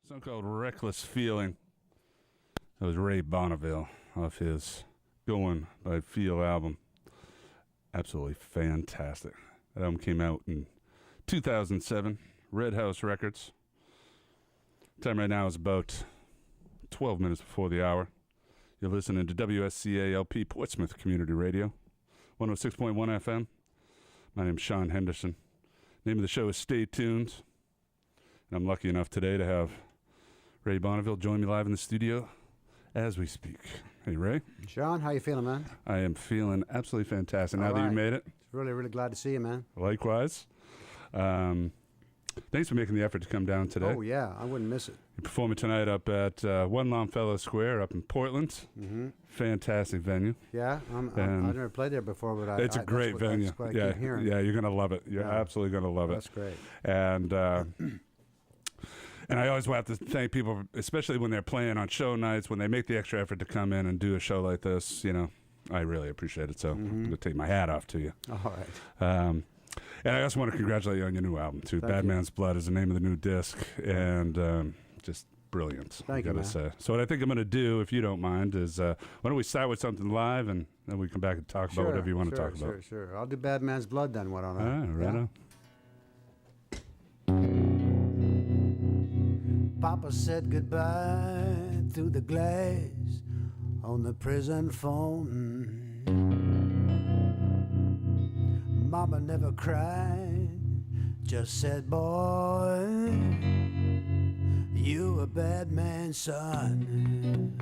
song called Reckless Feeling. That was Ray Bonneville off his Going by Feel album. Absolutely fantastic. That album came out in 2007, Red House Records. Time right now is about 12 minutes before the hour. You're listening to WSCA LP Portsmouth Community Radio, 106.1 FM. My name's Shawn Henderson. Name of the show is Stay Tuned. And I'm lucky enough today to have Ray Bonneville join me live in the studio as we speak. Hey, Ray. Shawn, how you feeling, man? I am feeling absolutely fantastic now that you made it. Really, really glad to see you, man. Likewise. Thanks for making the effort to come down today. Oh, yeah. I wouldn't miss it. You're performing tonight up at One Longfellow Square up in Portland. Mm-hmm. Fantastic venue. Yeah, I've never played there before, but it's a great venue. That's what I keep hearing. Yeah, you're going to love it. You're absolutely going to love it. That's great. And I always have to thank people, especially when they're playing on show nights, when they make the extra effort to come in and do a show like this. You know, I really appreciate it. So I'm going to take my hat off to you. All right. And I also want to congratulate you on your new album, too. Bad Man's Blood is the name of the new disc. And just brilliant. Thank you, man. Say. So what I think I'm going to do, if you don't mind, is why don't we start with something live, and then we come back and talk about whatever you want to talk about. Sure. I'll do Bad Man's Blood then. Why don't I? Right on. Papa said goodbye through the glass on the prison phone. Mama never cried, just said, boy, you a bad man's son.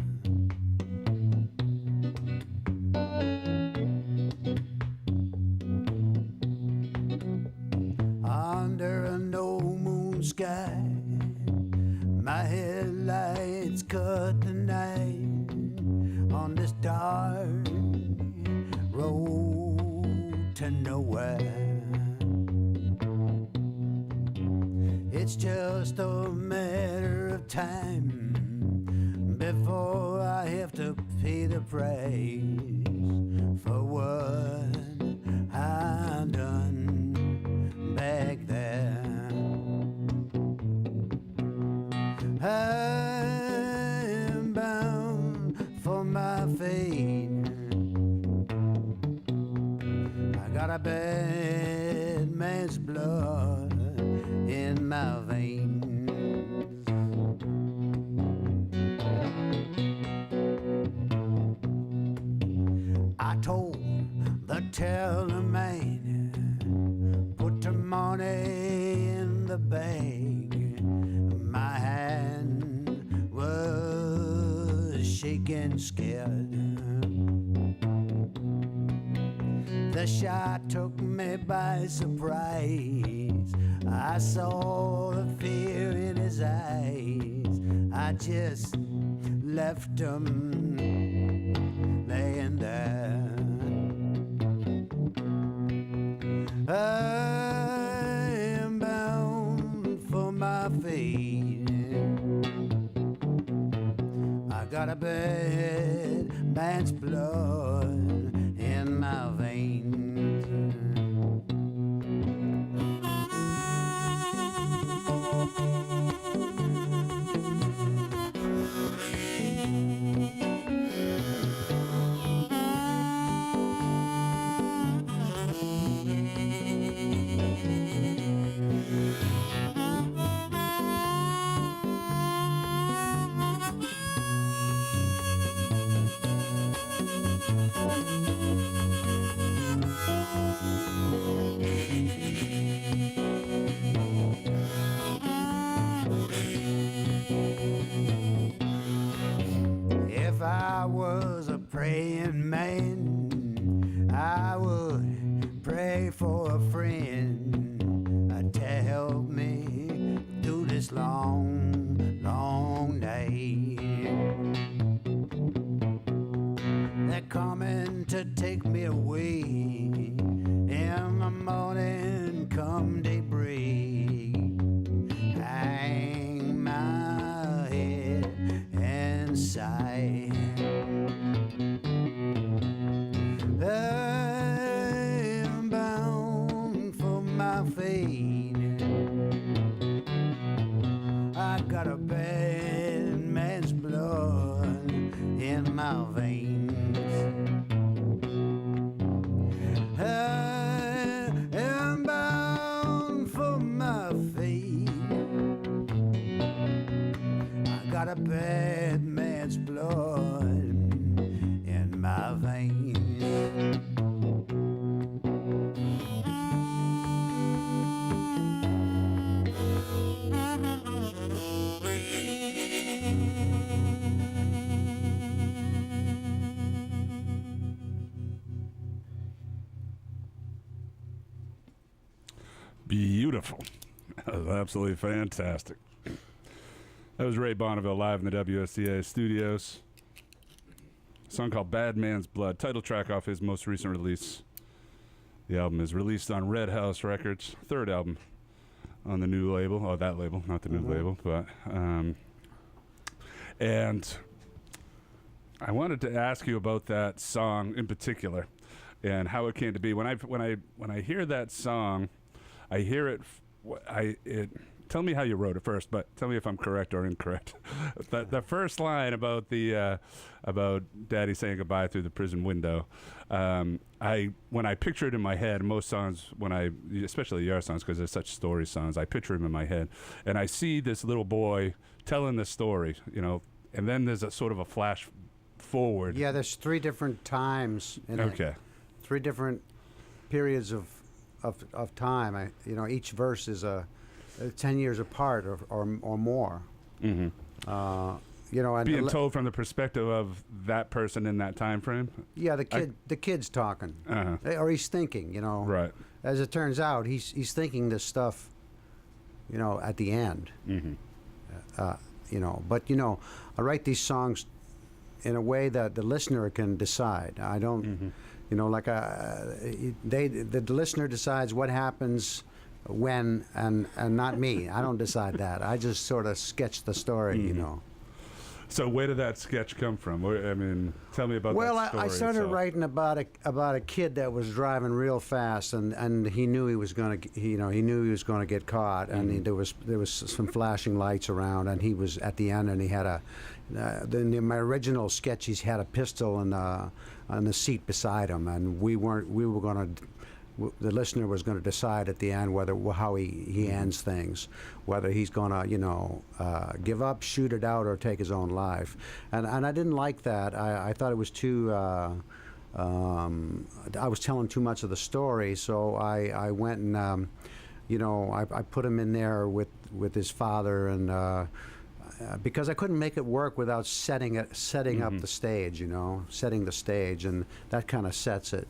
Under a no moon sky, my headlights cut the night on this dark road to nowhere. It's just a matter of time before I have to pay the price for what I done back there. I'm bound for my fate. I got a bad man's blood in my veins. I told the teller man, put the money in the bag. My hand was shaking, scared. The shot took me by surprise. I saw the fear in his eyes. I just left him laying there. I am bound for my fate. I got a bad man's blood in my veins. If I was a praying man, I would pray for a friend to help me through this long, long day. They're coming to take me away in the morning come daybreak. Hang my head and sigh. I'm bound for my fate. I got a bad my veins. I am bound for my fate. I got a bad man's blood in my veins. Beautiful. That was absolutely fantastic. That was Ray Bonneville live in the WSCA studios. A song called Bad Man's Blood, title track off his most recent release. The album is released on Red House Records, third album on the new label. Oh, that label, not the new label, but and I wanted to ask you about that song in particular and how it came to be. When I hear that song, I hear it. Tell me how you wrote it first, but tell me if I'm correct or incorrect. The first line about about Daddy saying goodbye through the prison window. When I picture it in my head, most songs, especially your songs, because they're such story songs, I picture him in my head, and I see this little boy telling the story, and then there's a sort of a flash forward. Yeah, there's 3 different times in it. Okay. 3 different periods of time. Each verse is 10 years apart or more. Mm-hmm. And being told from the perspective of that person in that time frame. Yeah, the kid's talking, or he's thinking. Right. As it turns out, he's thinking this stuff. At the end. Mm-hmm. But I write these songs in a way that the listener can decide. I don't. Mm-hmm. The listener decides what happens when, and not me. I don't decide that. I just sort of sketch the story, Mm-hmm. So where did that sketch come from? Tell me about that story. I started itself. writing about a kid that was driving real fast, and he knew he was going to, he knew he was going to get caught, and there was some flashing lights around, and he was at the end, and he had in my original sketch, he had a pistol on the seat beside him, and the listener was going to decide at the end how he ends things, whether he's going to give up, shoot it out, or take his own life, and I didn't like that. I thought it was too. I was telling too much of the story, so I went and I put him in there with his father, and because I couldn't make it work without setting up the stage, setting the stage, and that kind of sets it,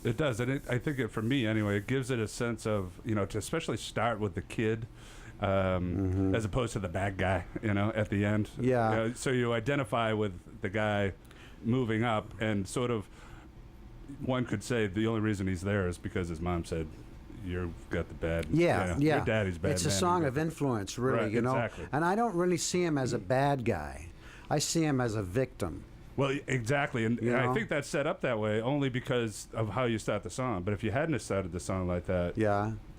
It does, and I think for me anyway, it gives it a sense of, to especially start with the kid, as opposed to the bad guy, at the end. Yeah. So you identify with the guy moving up, and sort of, one could say the only reason he's there is because his mom said, you've got the bad. Yeah. Your daddy's bad. It's a song of influence, really, Right, exactly. And I don't really see him as a bad guy. I see him as a victim. Well, exactly, and I think that's set up that way only because of how you start the song. But if you hadn't have started the song like that,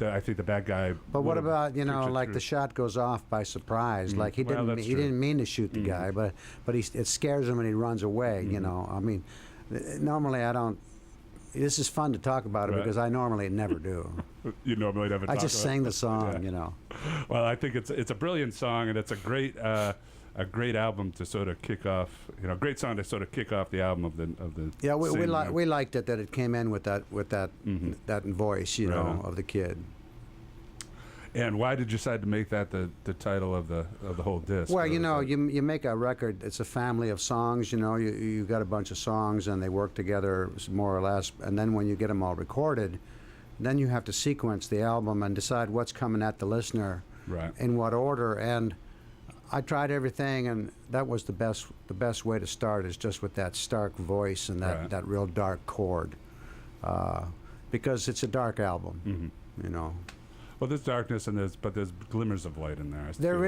I think the bad guy. But what about the shot goes off by surprise? Mm-hmm. Like he didn't mean to shoot the guy, but it scares him and he runs away. Mm-hmm. Normally I don't. This is fun to talk about it because I normally never do. You normally never. I just sang the song, Well, I think it's a brilliant song, and it's a great album to sort of kick off. Great song to sort of kick off the album of the. Yeah, we liked it that it came in with that that voice, of the kid. And why did you decide to make that the title of the whole disc? Well, you make a record. It's a family of songs. You got a bunch of songs, and they work together more or less. And then when you get them all recorded, then you have to sequence the album and decide what's coming at the listener, right, in what order. And I tried everything, and that was the best way to start is just with that stark voice and that real dark chord, because it's a dark album, Well, there's darkness but there's glimmers of light in there. There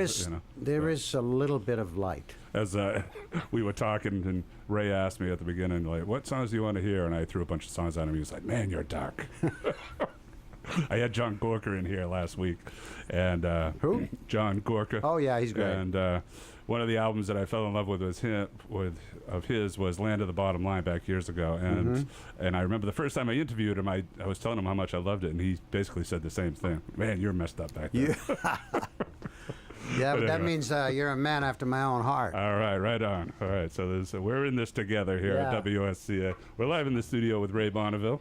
is a little bit of light. As we were talking, and Ray asked me at the beginning, like, what songs do you want to hear? And I threw a bunch of songs at him. He was like, man, you're dark. I had John Gorka in here last week, and Who? John Gorka. Oh yeah, he's great. And one of the albums that I fell in love with was his was Land of the Bottom Line back years ago, and I remember the first time I interviewed him, I was telling him how much I loved it, and he basically said the same thing. Man, you're messed up back then. Yeah, but that anyway. means you're a man after my own heart. All right, right on. All right, so we're in this together here at WSCA. We're live in the studio with Ray Bonneville,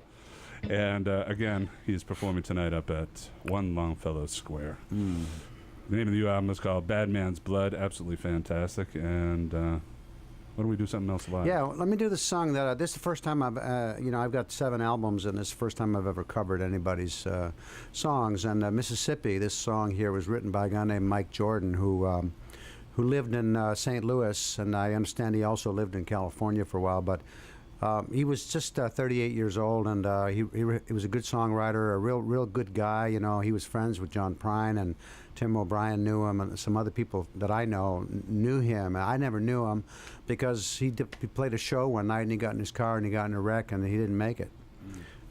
and again, he's performing tonight up at One Longfellow Square. The name of the new album is called Bad Man's Blood. Absolutely fantastic. And why don't we do something else live? Yeah, well, let me do the song that this is the first time I've got 7 albums, and this is the first time I've ever covered anybody's songs. And Mississippi, this song here was written by a guy named Mike Jordan, who lived in St. Louis, and I understand he also lived in California for a while. But he was just 38 years old, and he was a good songwriter, a real good guy. You know, he was friends with John Prine, and Tim O'Brien knew him, and some other people that I know knew him. I never knew him because he played a show one night, and he got in his car and he got in a wreck, and he didn't make it.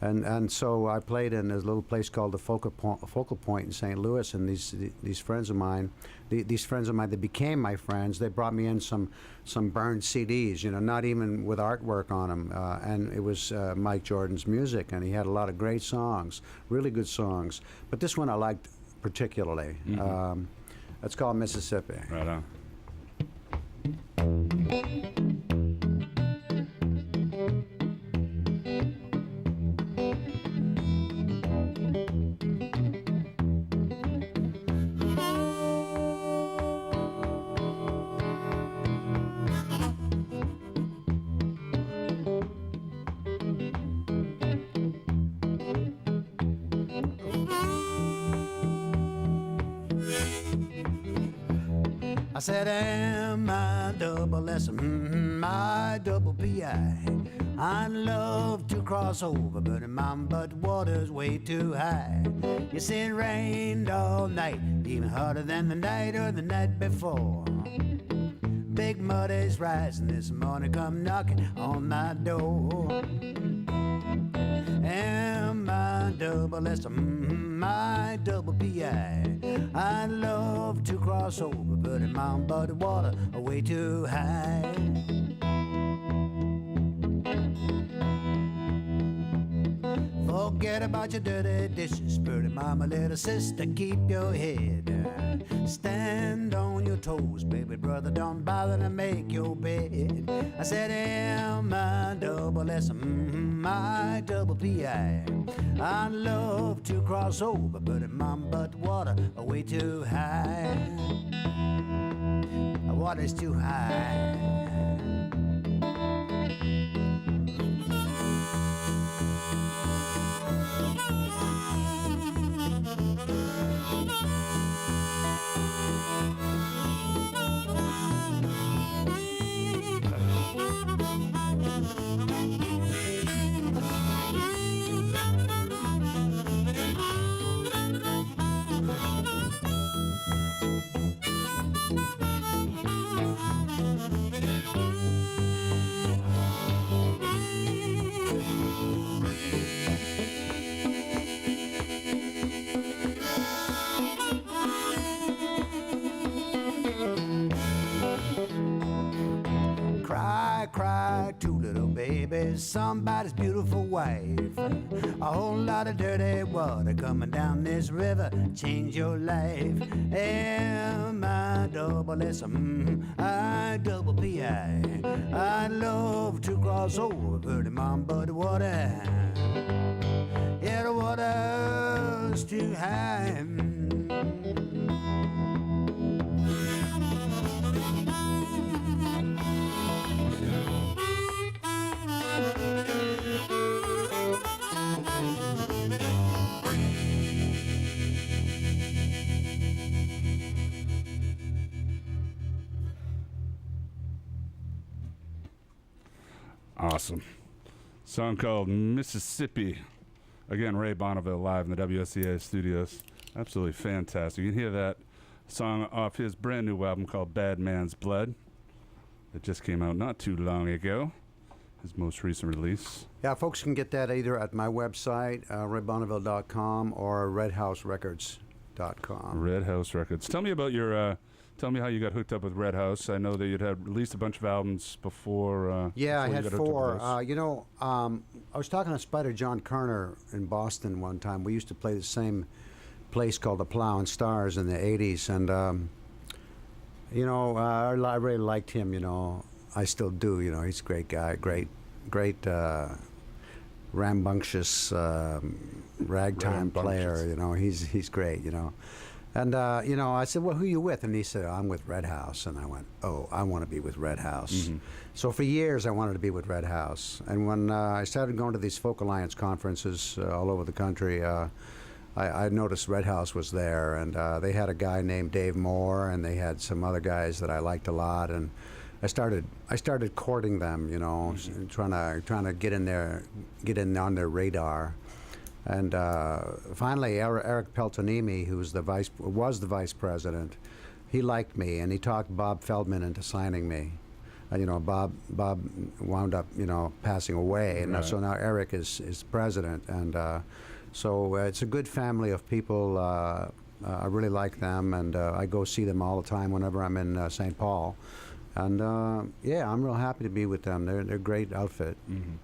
And so I played in this little place called the Focal Point in St. Louis, and these friends of mine, these friends of mine that became my friends, they brought me in some burned CDs, you know, not even with artwork on them, and it was Mike Jordan's music, and he had a lot of great songs, really good songs. But this one I liked particularly. It's called Mississippi. Right on. I said, M-I-double-S, M-I-double-P-I. I'd love to cross over, but water's way too high. You said it rained all night, even harder than the night or the night before. Big mud is rising this morning, come knocking on my door. M-I-double-S, M-I-double-P-I. I'd love to cross over, but the water way too high. Forget about your dirty dishes, pretty mama, little sister, keep your head. Stand on your toes, baby brother, don't bother to make your bed. I said M-I-double-S, M-I-double-P-I. I'd love to cross over, but water way too high. The water's too high. Cry, two little babies, somebody's beautiful wife. A whole lot of dirty water coming down this river, change your life. M-I-double-S, M-I-double-P-I. I'd love to cross over, pretty mom, but the water, yeah, the water's too high. Awesome. Song called Mississippi. Again, Ray Bonneville live in the WSCA studios. Absolutely fantastic. You can hear that song off his brand new album called Bad Man's Blood. It just came out not too long ago. his most recent release. Yeah, folks can get that either at my website, redbonneville.com, or redhouserecords.com. Red House Records. Tell me about your. Tell me how you got hooked up with Red House. I know that you'd had released a bunch of albums before. Yeah, I before had you got hooked up with 4. this. I was talking to Spider John Kerner in Boston one time. We used to play the same place called the Plow and Stars in the 80s. And, I really liked him, I still do, he's a great guy, great, rambunctious ragtime player, he's great, And, I said, well, who are you with? And he said, I'm with Red House. And I went, oh, I want to be with Red House. Mm-hmm. So for years, I wanted to be with Red House. And when I started going to these Folk Alliance conferences all over the country, I noticed Red House was there. And they had a guy named Dave Moore, and they had some other guys that I liked a lot. And I started courting them, Mm-hmm. trying to get in on their radar. And finally, Eric Peltonimi, who was the vice president, he liked me, and he talked Bob Feldman into signing me. Bob wound up, passing away, and Right. so now Eric is president, and so it's a good family of people. I really like them, and I go see them all the time whenever I'm in St. Paul, and yeah, I'm real happy to be with them. They're a great outfit. Mm-hmm.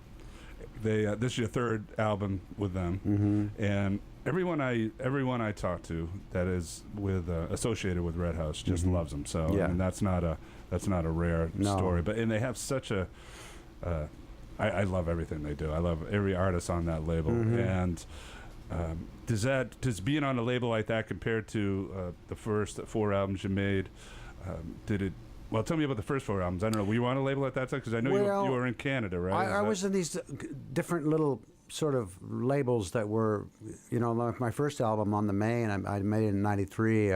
This is your third album with them, Mm-hmm. and everyone I talk to that is associated with Red House just Mhm. loves them. So Yeah. I mean, that's not a rare No. story. And they have such a. I love everything they do. I love every artist on that label. Mhm. And does being on a label like that compared to the first 4 albums you made, did it? Well, tell me about the first 4 albums. I don't know. Were you on a label at that time? Because I know you were in Canada, right? I was in these different little sort of labels that were, like my first album On the Main, I made it in '93.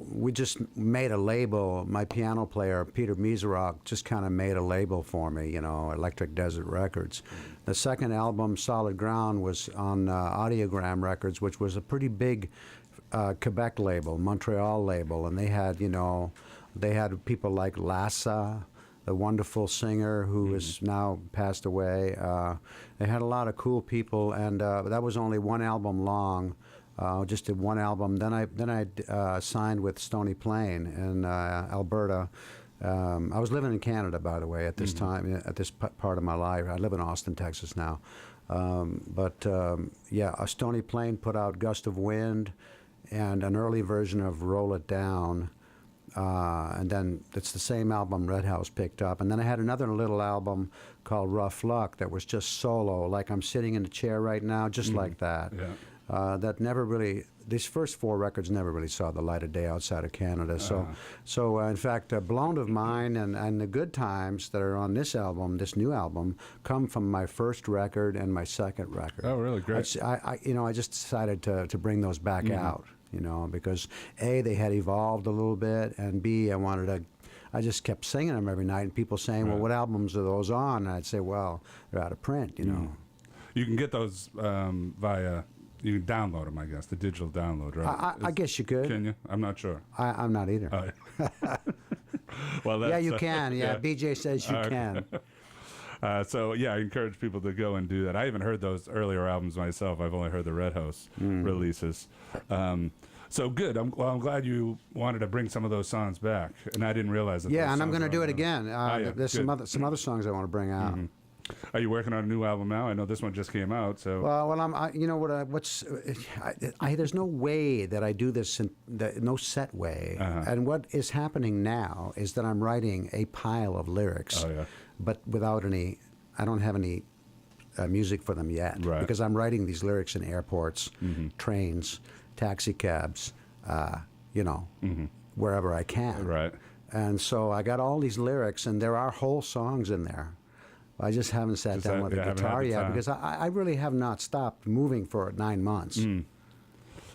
We just made a label. My piano player, Peter Mizarok, just kind of made a label for me, Electric Desert Records. The second album, Solid Ground, was on Audiogram Records, which was a pretty big Quebec label, Montreal label, and they had people like Lassa, the wonderful singer who is now passed away. They had a lot of cool people, and that was only 1 album long. Just did 1 album. Then I signed with Stony Plain in Alberta. I was living in Canada, by the way, at this time, at this part of my life. I live in Austin, Texas now. Stony Plain put out Gust of Wind and an early version of Roll It Down. And then it's the same album Red House picked up. And then I had another little album called Rough Luck that was just solo, like I'm sitting in a chair right now, just like that. Yeah. That never really, these first 4 records never really saw the light of day outside of Canada. So in fact, Blown of Mine and the Good Times that are on this album, this new album, come from my first record and my second record. Oh, really? Great. I just decided to bring those back out. Because A, they had evolved a little bit, and B, I just kept singing them every night, and people saying, well, what albums are those on? And I'd say, well, they're out of print, You can get those via, you can download them, I guess, the digital download, right? I guess you could. Can you? I'm not sure. I'm not either. Oh, yeah. Well, that's, yeah, you can. Yeah, BJ says you Okay. can. So, yeah, I encourage people to go and do that. I haven't heard those earlier albums myself. I've only heard the Red House releases. So good. I'm glad you wanted to bring some of those songs back, and I didn't realize that. Yeah, those and I'm songs going to were do on it there. again. There's some other songs I want to bring out. Are you working on a new album now? I know this one just came out. So there's no way that I do this no set way. And what is happening now is that I'm writing a pile of lyrics, but without any. I don't have any music for them yet, because I'm writing these lyrics in airports, trains, taxi cabs, wherever I can. Right. And so I got all these lyrics, and there are whole songs in there. I just haven't sat down with a guitar yet, because I really have not stopped moving for 9 months.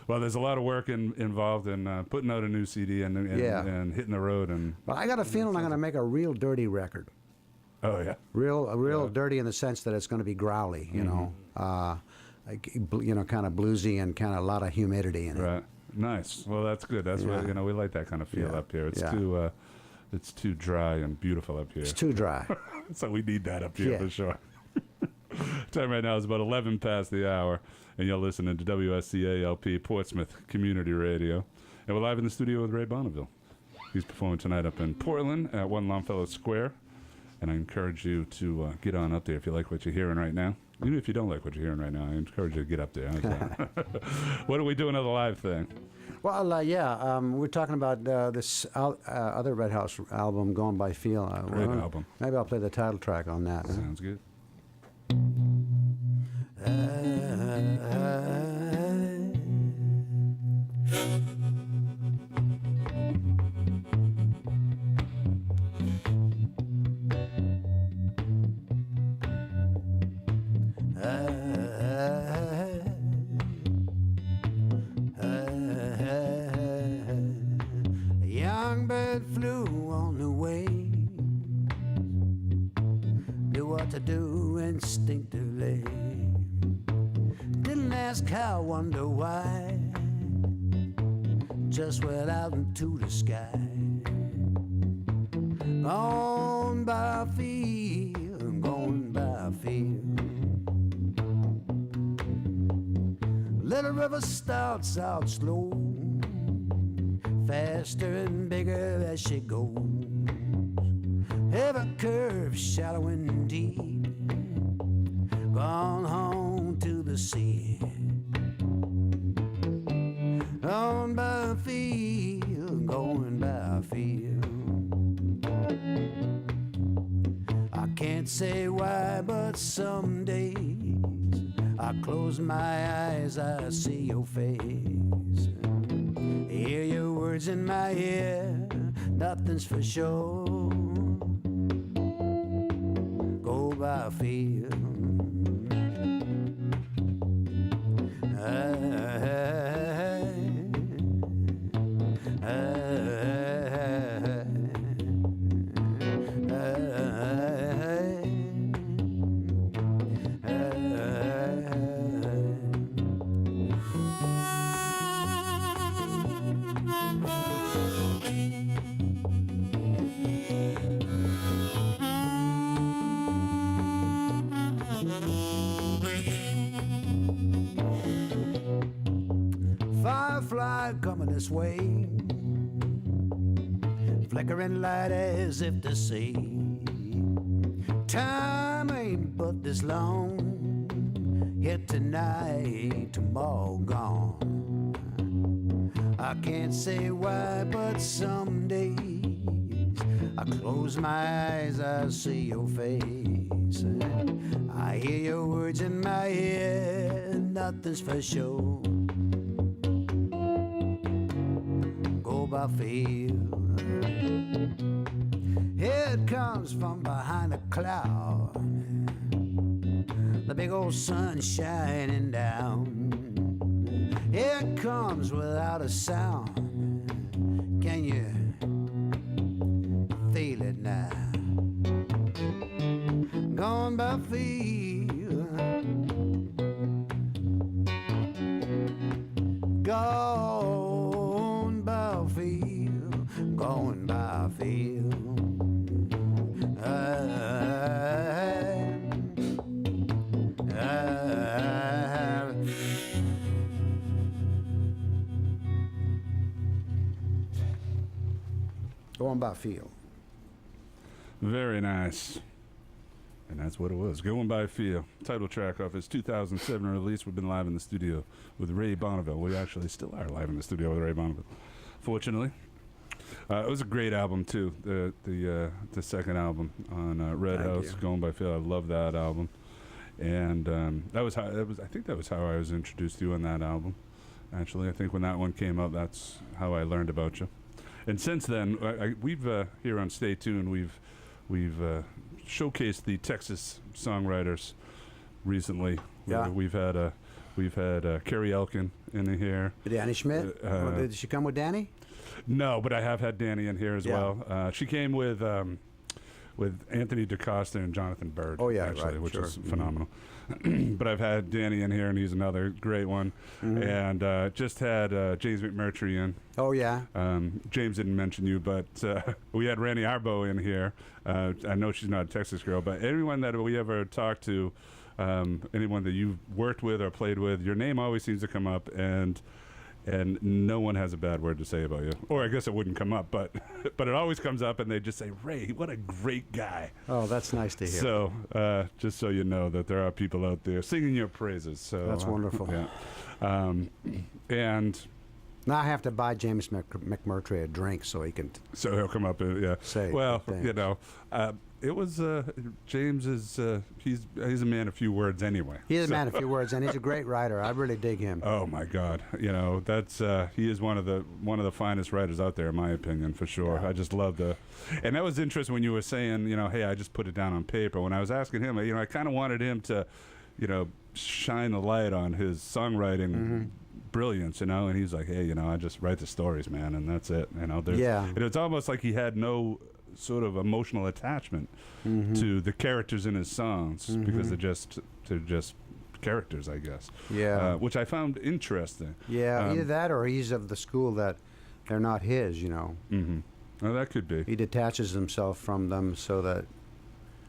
Well, there's a lot of work involved in putting out a new CD and hitting the road. But I got a feeling I'm going to make a real dirty record. Oh, yeah. Real dirty in the sense that it's going to be growly, kind of bluesy and kind of a lot of humidity in it. Right. Nice. Well, that's good. That's what we like that kind of feel up here. It's It's too dry and beautiful up here. It's too dry. So we need that up here Yeah. for sure. Time right now is about 11 past the hour, and you're listening to WSCALP Portsmouth Community Radio. And we're live in the studio with Ray Bonneville. He's performing tonight up in Portland at 1 Longfellow Square. And I encourage you to get on up there if you like what you're hearing right now. Even if you don't like what you're hearing right now, I encourage you to get up there. What are we doing on the live thing? Well, we're talking about this other Red House album, Going by Feel. Great album. Maybe I'll play the title track on that. Huh? Sounds good. A young bird flew on the wing, knew what to do instinctively, didn't ask how, wonder why, just went out into the sky. Gone by feel, going by feel. Little river starts out slow, faster and bigger as she goes. Every curve shallow and deep, gone home to the sea. On by feel, going by feel. I can't say why, but some days I close my eyes, I see your face. Hear your words in my ear, nothing's for sure. Go by feel. Firefly coming this way, flickering light as if to say, time ain't but this long, yet tonight, tomorrow gone. I can't say why, but some days I close my eyes, I see your face. I hear your words in my ear, nothing's for sure. Go by feel. Here it comes from behind a cloud, the big old sun shining down. Here it comes without a sound. Can you feel it now? Gone by feel. Gone by feel. Going by feel. Going by feel. Very nice. And that's what it was. Going by Feel. Title track off his 2007 release. We've been live in the studio with Ray Bonneville. We actually still are live in the studio with Ray Bonneville, fortunately. It was a great album too. The second album on Red Thank House, you. Going by Feel. I love that album. And that was how I think that was how I was introduced to you on that album. Actually, I think when that one came out, that's how I learned about you. And since then, we've here on Stay Tuned, we've showcased the Texas songwriters recently. Yeah. We've had Carrie Elkin in here. Danny Schmidt? Did she come with Danny? No, but I have had Danny in here as Yeah. well. She came with with Anthony DaCosta and Jonathan Bird. Oh, yeah, actually, right, which sure. is phenomenal. But I've had Danny in here, and he's another great one. And just had James McMurtry in. Oh, yeah. James didn't mention you, but we had Randy Arbo in here. I know she's not a Texas girl, but anyone that we ever talked to, anyone that you've worked with or played with, your name always seems to come up, and no one has a bad word to say about you. Or I guess it wouldn't come up, but but it always comes up, and they just say, Ray, what a great guy. Oh, that's nice to hear. So just so you know that there are people out there singing your praises. So That's wonderful. Yeah. And Now I have to buy James McMurtry a drink so he can so he'll come up and say. well, things. you know, it was James is he's a man of few words anyway. He is a man of few words, and he's a great writer. I really dig him. Oh my God, you know, that's he is one of the finest writers out there, in my opinion, for sure. Yeah. I just love and that was interesting when you were saying, you know, hey, I just put it down on paper. When I was asking him, you know, I kind of wanted him to, you know, shine the light on his songwriting brilliance, you know, and he's like, hey, you know, I just write the stories, man, and that's it, you know. Yeah. And it's almost like he had no sort of emotional attachment to the characters in his songs because they're just characters, I guess. Yeah. Which I found interesting. Yeah, either that or he's of the school that they're not his, you know. Well, that could be. He detaches himself from them so that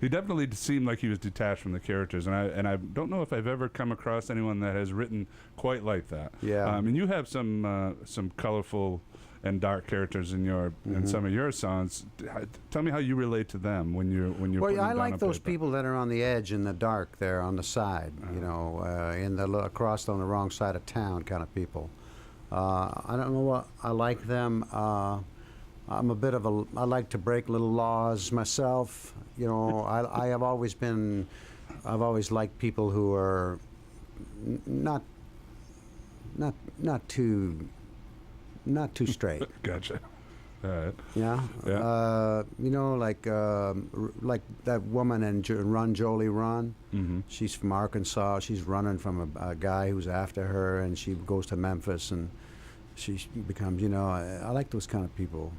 He definitely seemed like he was detached from the characters, and I don't know if I've ever come across anyone that has written quite like that. Yeah. And you have some colorful and dark characters in in some of your songs. Tell me how you relate to them when you're Well, putting I them down like on those paper. people that are on the edge in the dark there on the side, you know, across on the wrong side of town kind of people. I don't know what I like them. I'm a bit of I like to break little laws myself. You know, I have always been, I've always liked people who are not too straight. Gotcha. All right. Yeah. Yeah. You know, like that woman in Run Jolie Run. Mm-hmm. She's from Arkansas. She's running from a guy who's after her, and she goes to Memphis, and she becomes. You know, I like those kind of people.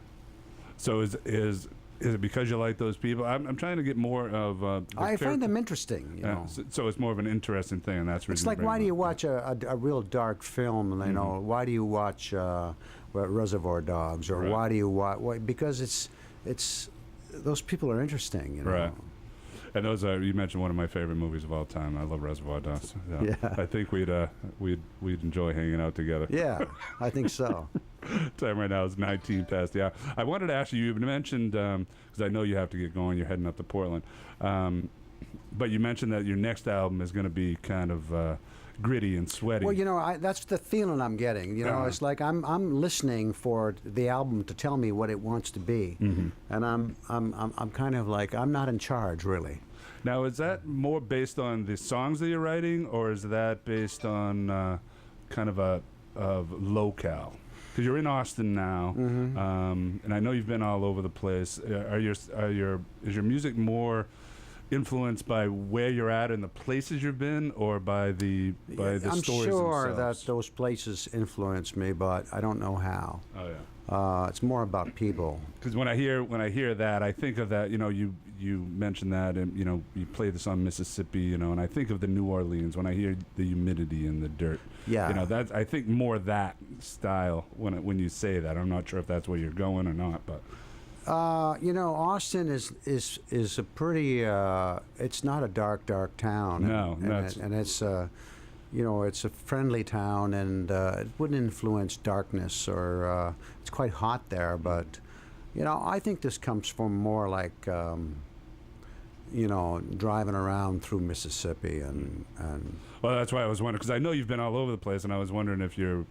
So is it because you like those people? I'm trying to get more of. I find them interesting. You know. So it's more of an interesting thing, and that's. It's like, why do you watch a real dark film? You know, why do you watch Reservoir Dogs, or Right. why do you watch? Because it's those people are interesting. You know. Right. And those are, you mentioned one of my favorite movies of all time. I love Reservoir Dogs. Yeah. I think we'd enjoy hanging out together. Yeah, I think so. Time right now is 19 past the hour. I wanted to ask you. You mentioned because I know you have to get going. You're heading up to Portland, but you mentioned that your next album is going to be kind of gritty and sweaty. Well, you know, that's the feeling I'm getting. You know, it's like I'm listening for the album to tell me what it wants to be, and I'm kind of like I'm not in charge really. Now, is that more based on the songs that you're writing, or is that based on kind of locale? Because you're in Austin now, and I know you've been all over the place. Is your music more influenced by where you're at and the places you've been, or by the stories I'm sure themselves? that those places influence me, but I don't know how. Oh yeah. It's more about people. Because when I hear that, I think of that. You know, you mentioned that, and you know, you play the song Mississippi. You know, and I think of the New Orleans when I hear the humidity and the dirt. Yeah. You know, that's, I think more that style when you say that. I'm not sure if that's where you're going or not, but. You know, Austin is a pretty. It's not a dark town. No, and it's you know, it's a friendly town, and it wouldn't influence darkness, or it's quite hot there. But you know, I think this comes from more like you know, driving around through Mississippi and. Well, that's why I was wondering, because I know you've been all over the place, and I was wondering if your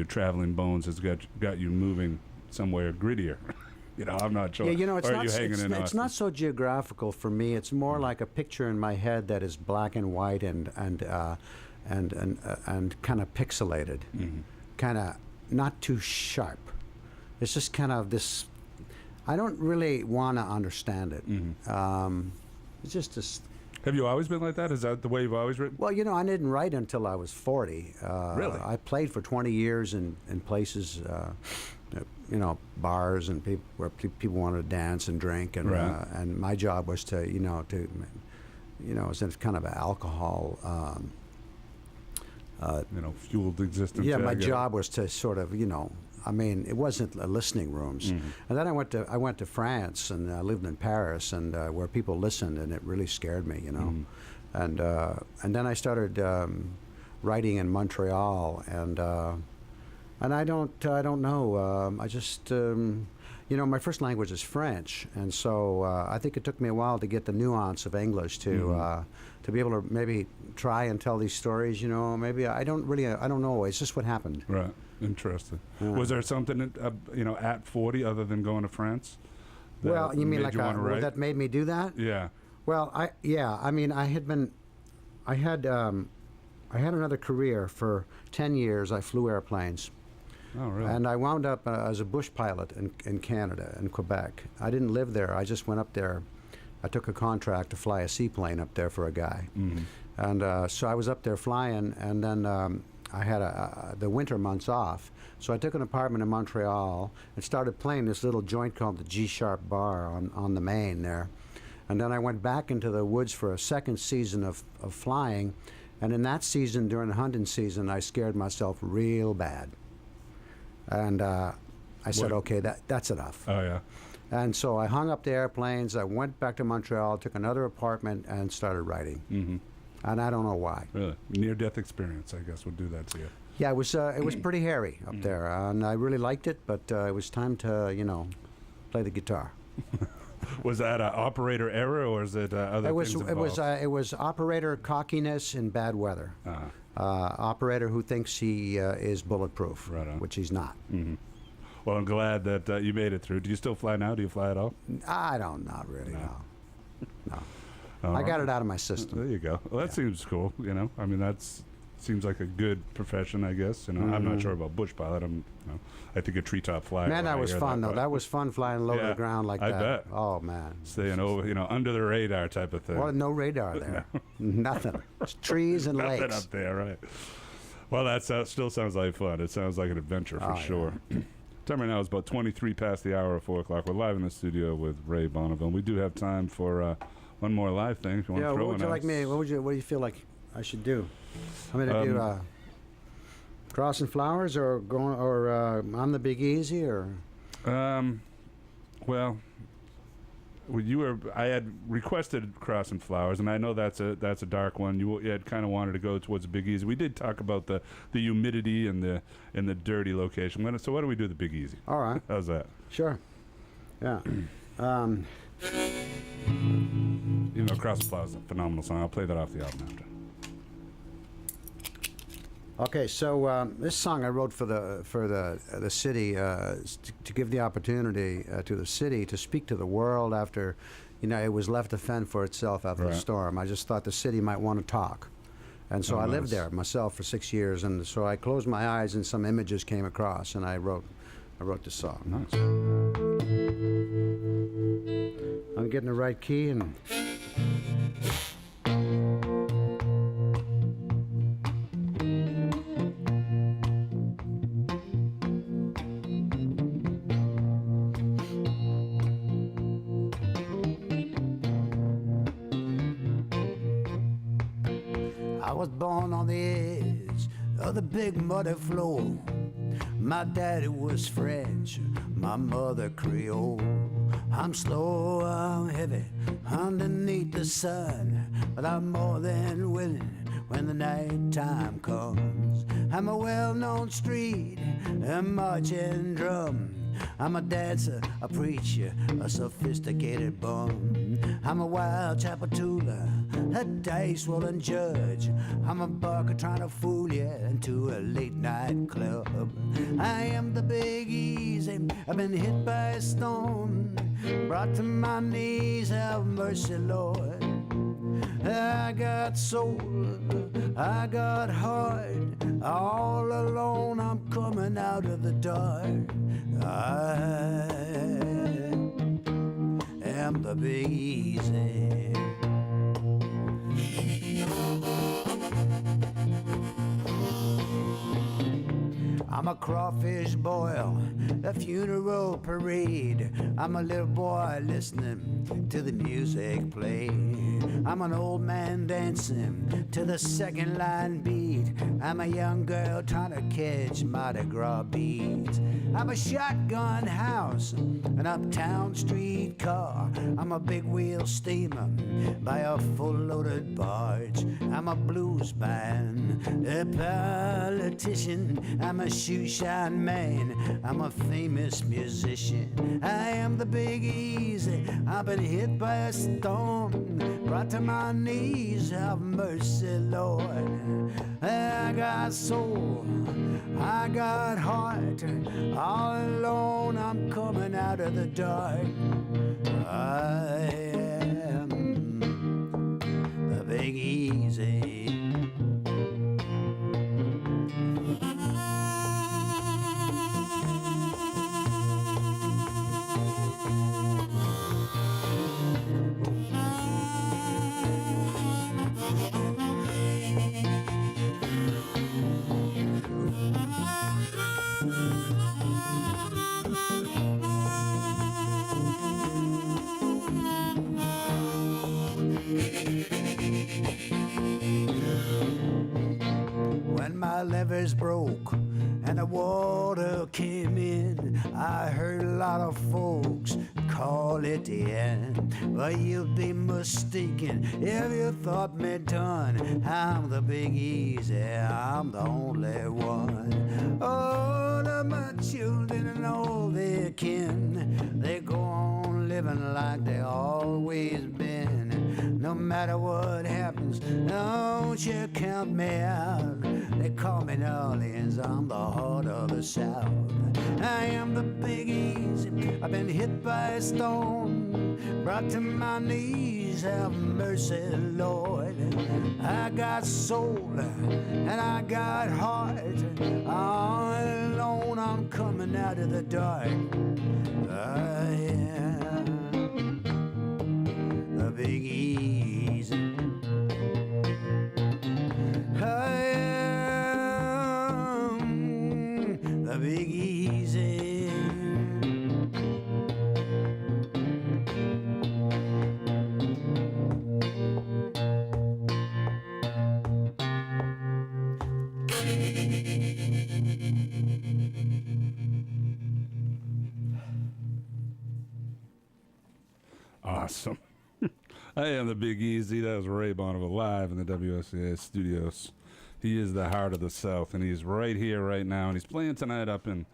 traveling bones has got you moving somewhere grittier. You know, I'm not sure. Yeah, you know, it's not so geographical for me. It's more like a picture in my head that is black and white and kind of pixelated, kind of not too sharp. It's just kind of this. I don't really want to understand it. It's just this. Have you always been like that? Is that the way you've always written? Well, you know, I didn't write until I was 40. Really? I played for 20 years in places. bars and where people wanted to dance and drink, and Right. and my job was to it was kind of an alcohol. Fueled existence. Yeah, my I get it. job was to sort of, I mean, it wasn't listening rooms. And then I went to France, and I lived in Paris, and where people listened, and it really scared me, And then I started writing in Montreal, and I don't know. I just my first language is French, and so I think it took me a while to get the nuance of English to be able to maybe try and tell these stories. Maybe I don't know. It's just what happened. Right. Interesting. Yeah. Was there something, at 40 other than going to France? that Well, you mean made like you wanna write? that made me do that? Yeah. Well, I had another career for 10 years. I flew airplanes. Oh, really? And I wound up as a bush pilot in Canada, in Quebec. I didn't live there. I just went up there. I took a contract to fly a seaplane up there for a guy. Mhm. And so I was up there flying, and then I had the winter months off. So I took an apartment in Montreal and started playing this little joint called the G-sharp bar on the Main there. And then I went back into the woods for a second season of flying. And in that season, during the hunting season, I scared myself real bad. And I said, What? okay, that's enough. Oh, yeah. And so I hung up the airplanes. I went back to Montreal, took another apartment, and started writing. Mm-hmm. And I don't know why. Really? Near-death experience, I guess, would do that to you. Yeah, it was pretty hairy up there, and I really liked it. But it was time to play the guitar. Was that an operator error, or is it other things involved? It was operator cockiness in bad weather. Uh-huh. Operator who thinks he is bulletproof, Right on. which he's not. Mm-hmm. Well, I'm glad that you made it through. Do you still fly now? Do you fly at all? I don't, not really. No. All I got right. it out of my system. There you go. Well, that seems cool. I mean, seems like a good profession, I guess. I'm not sure about bush pilot. I think a treetop flyer. Man, when I that was hear fun though. but That was fun flying low to Yeah, the ground like I that. bet. Oh man. Staying over, under the radar type of thing. Well, no radar there. Nothing. It's trees and Nothing lakes. up there, right? Well, that still sounds like fun. It sounds like an adventure for Oh, yeah. sure. Time right now is about 23 past the hour of 4 o'clock. We're live in the studio with Ray Bonneville. We do have time for one more live thing. If you want Yeah, to throw what would one you like out. me? What do you feel like I should do? I'm gonna do crossing flowers or going on the Big Easy or. Well, I had requested Crossing Flowers, and I know that's a dark one. You had kind of wanted to go towards the Big Easy. We did talk about the humidity and the dirty location. So why don't we do the Big Easy? All right. How's that? Sure. Yeah. Crossing Flowers is a phenomenal song. I'll play that off the album after. Okay, so this song I wrote for the city to give the opportunity to the city to speak to the world after, it was left to fend for itself after the Right. storm. I just thought the city might want to talk, and so Oh, I lived nice. there myself for 6 years, and so I closed my eyes and some images came across, and I wrote this song. Nice. I'm getting the right key and. I was born on the edge of the big muddy floor. My daddy was French, my mother Creole. I'm slow, I'm heavy underneath the sun, but I'm more than willing when the night time comes. I'm a well-known street, a marching drum. I'm a dancer, a preacher, a sophisticated bum. I'm a wild chapatula, a dice-rolling judge. I'm a barker trying to fool you into a late-night club. I am the Big Easy, I've been hit by a stone, brought to my knees, have mercy, Lord. I got soul, I got heart, all alone I'm coming out of the dark. I am the Big Easy. I'm I'm a crawfish boil, a funeral parade. I'm a little boy listening to the music play. I'm an old man dancing to the second line beat. I'm a young girl trying to catch Mardi Gras beats. I'm a shotgun house, an uptown street car. I'm a big wheel steamer by a full loaded barge. I'm a blues band, a politician. I'm a shoe shine man. I'm a famous musician. I am the Big Easy. I've been hit by a storm, brought to my knees. Have mercy, Lord. I got soul, I got heart. All alone, I'm coming out of the dark. I am the Big Easy. When my levers broke and the water came in, I heard a lot of folks call it the end. But you'd be mistaken if you thought me done. I'm the Big Easy, I'm the only one. All of my children and all their kin, they go on living like they always been. No matter what happens, don't you count me out. They call me New Orleans, I'm the heart of the South. I am the Big Easy, I've been hit by a storm, brought to my knees, have mercy, Lord. I got soul and I got heart. All alone, I'm coming out of the dark. I am the Big Easy. I am the Big Easy. Awesome. I am the Big Easy. That was Ray Bonneville live in the WSCA studios. He is the heart of the South, and he's right here right now. And he's playing tonight up in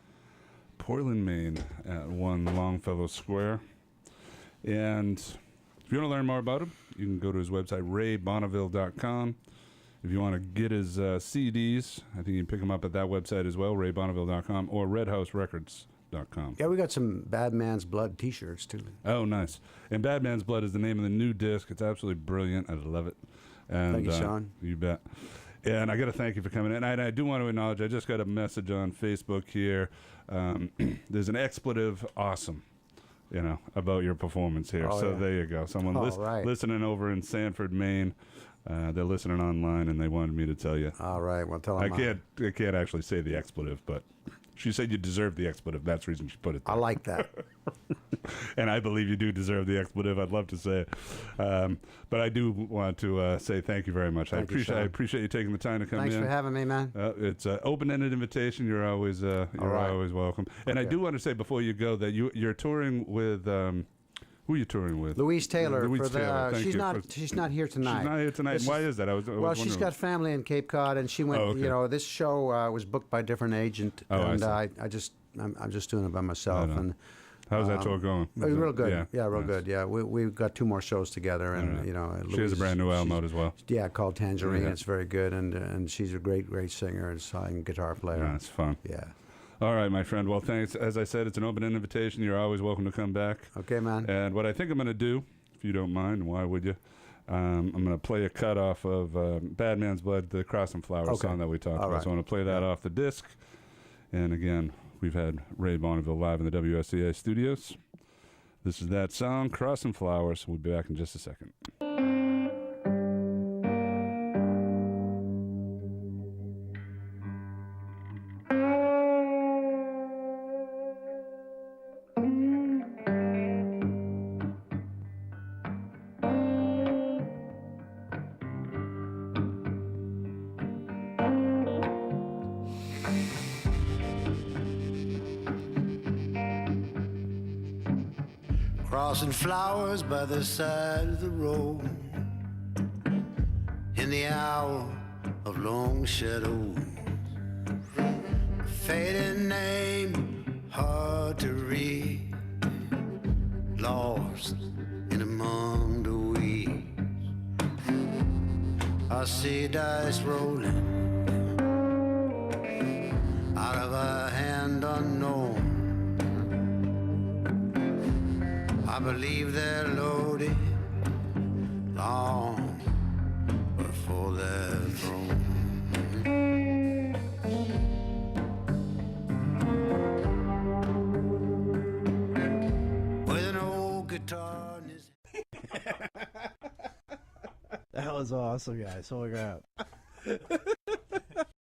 Portland, Maine at 1 Longfellow Square. And if you want to learn more about him, you can go to his website, raybonneville.com. If you want to get his CDs, I think you can pick them up at that website as well, raybonneville.com, or redhouserecords.com. Yeah, we got some Bad Man's Blood T-shirts too. Oh, nice. And Bad Man's Blood is the name of the new disc. It's absolutely brilliant. I love it. And, Thank you, Shawn. You bet. And I got to thank you for coming in. And I do want to acknowledge, I just got a message on Facebook here. There's an expletive awesome, about your performance here. Oh, so yeah. there you go. Someone Right. listening over in Sanford, Maine. They're listening online, and they wanted me to tell you. All right, well, tell them. I can't actually say the expletive, but she said you deserve the expletive. That's the reason she put it there. I like that. And I believe you do deserve the expletive. I'd love to say it. But I do want to say thank you very much. I appreciate you taking the time to come in. Thanks for having me, man. It's an open-ended invitation. You're always always welcome. And I do want to say before you go that you're touring with who are you touring with? Louise Taylor. Louise Taylor. Thank she's you. not here tonight. She's not here tonight. Why is that? I was Well, she's wondering. got family in Cape Cod, and she went. Oh, okay. This show was booked by a different agent, and I'm just doing it by myself. Right on. And How's that tour going? it was real good. Yeah, real nice. good. Yeah, we've got 2 more shows together, and All right. Louise She has a brand new album out as well. Yeah, called Tangerine. Yeah. It's very good, and she's a great singer and guitar player. That's fun. Yeah. All right, my friend. Well, thanks. As I said, it's an open invitation. You're always welcome to come back. Okay, man. And what I think I'm going to do, if you don't mind, why would you? I'm going to play a cut off of Bad Man's Blood, the Cross and Flowers song that we talked about. Right. So I want to play that off the disc. And again, we've had Ray Bonneville live in the WSCA studios. This is that song, Cross and Flowers. We'll be back in just a second. tossing flowers by the side of the road. In the hour of long shadows, a faded name, hard to read, lost in among the weeds. I see dice rolling out of a hand unknown. I believe they're loaded long before they're thrown. With an old guitar in his That was awesome, guys. Holy crap.